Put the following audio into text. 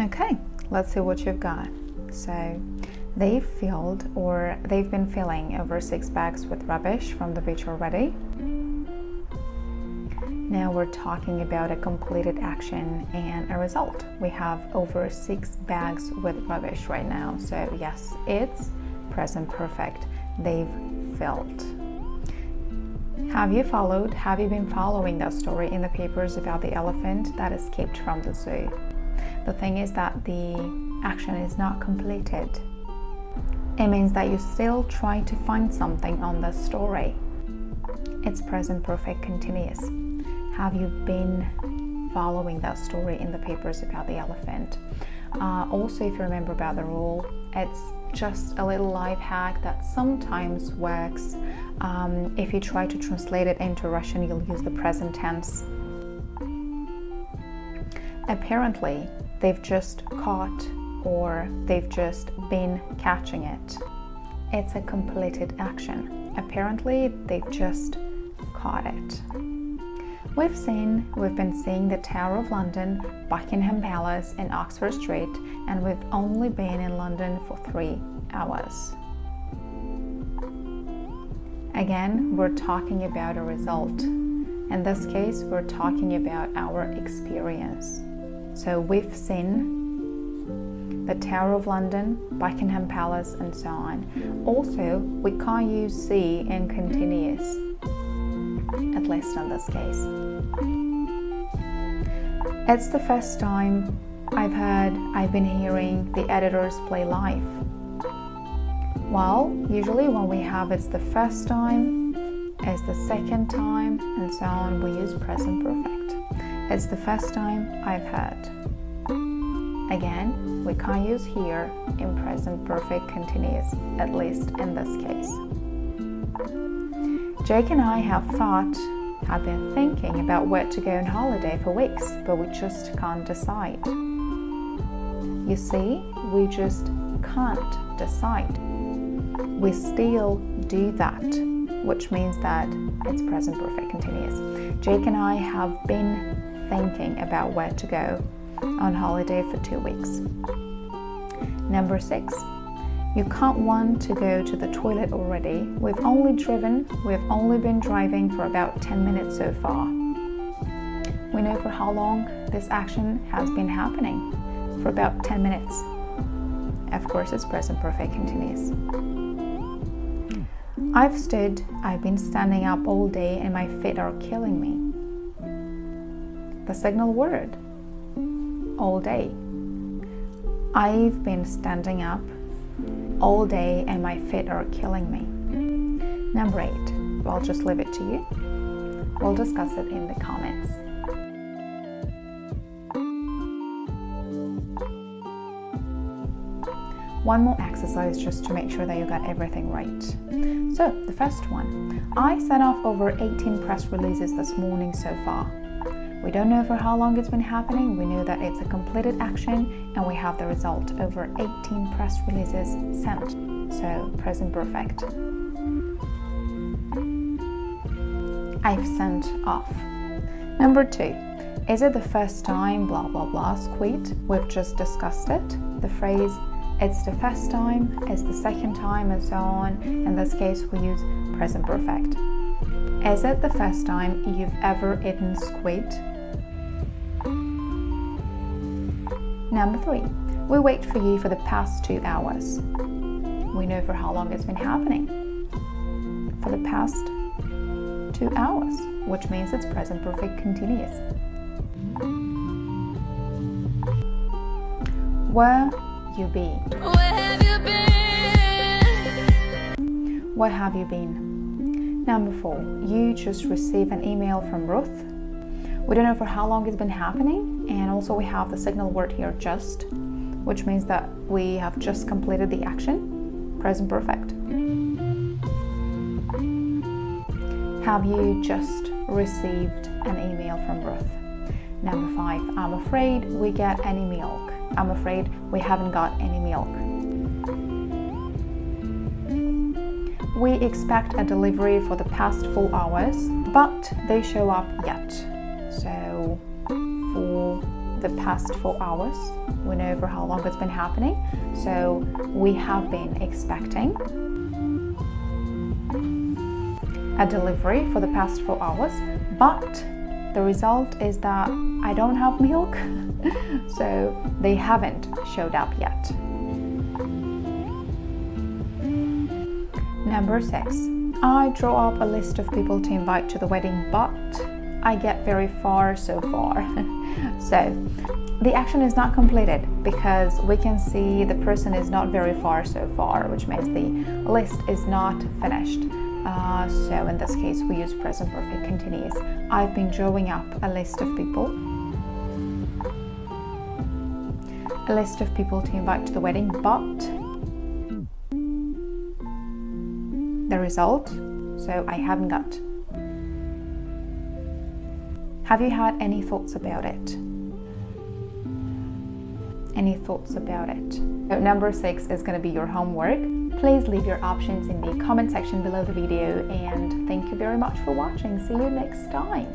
Okay, let's see what you've got. So they've been filling over 6 bags with rubbish from the beach already. Now we're talking about a completed action and a result. We have over 6 bags with rubbish right now. So yes, it's present perfect. They've filled. Have you been following that story in the papers about the elephant that escaped from the zoo? The thing is that the action is not completed. It means that you still try to find something on the story. It's present perfect continuous. Have you been following that story in the papers about the elephant? Also, if you remember about the rule, it's just a little life hack that sometimes works. If you try to translate it into Russian, you'll use the present tense. Apparently, they've just caught or they've just been catching it. It's a completed action. Apparently, they've just caught it. We've been seeing the Tower of London, Buckingham Palace and Oxford Street, and we've only been in London for 3 hours. Again, we're talking about a result. In this case, we're talking about our experience. So we've seen the Tower of London, Buckingham Palace, and so on. Also, we can't use see in continuous, at least in this case. It's the first time I've been hearing the editors play live. Well, usually when we have it's the first time, it's the second time, and so on, we use present perfect. It's the first time I've heard. Again, we can't use here in present perfect continuous, at least in this case. Jake and I have been thinking about where to go on holiday for weeks, but we just can't decide. You see, we just can't decide. We still do that, which means that it's present perfect continuous. Jake and I have been thinking about where to go on holiday for 2 weeks. Number 6. You can't want to go to the toilet already. We've only been driving for about 10 minutes so far. We know for how long this action has been happening. For about 10 minutes. Of course, it's present perfect continuous. I've been standing up all day and my feet are killing me. The signal word, all day. I've been standing up all day and my feet are killing me. Number 8, I'll just leave it to you. We'll discuss it in the comments. One more exercise just to make sure that you got everything right. So, the first one. I sent off over 18 press releases this morning so far. We don't know for how long it's been happening. We know that it's a completed action and we have the result, over 18 press releases sent. So, present perfect. I've sent off. Number 2. Is it the first time blah blah blah squeaked? We've just discussed it. The phrase it's the first time, it's the second time, and so on. In this case, we use present perfect. Is it the first time you've ever eaten squid? Number 3. We wait for you for the past 2 hours. We know for how long it's been happening. For the past 2 hours, which means it's present perfect continuous. Where you been? Where have you been? Where have you been? Number 4. You just received an email from Ruth. We don't know for how long it's been happening, and also we have the signal word here, just, which means that we have just completed the action, present perfect. Have you just received an email from Ruth? Number 5. I'm afraid we get any milk. I'm afraid we haven't got any milk. We expect a delivery for the past 4 hours, but they show up yet. So, for the past 4 hours. We know for how long it's been happening. So we have been expecting a delivery for the past 4 hours, but the result is that I don't have milk, so they haven't showed up yet. Number 6. I draw up a list of people to invite to the wedding, but I get very far so far. So the action is not completed because we can see the person is not very far so far, which means the list is not finished. So in this case, we use present perfect continuous. I've been drawing up a list of people. A list of people to invite to the wedding, but the result, so I haven't got. Have you had any thoughts about it? Any thoughts about it? So number 6 is going to be your homework. Please leave your options in the comment section below the video, and thank you very much for watching. See you next time.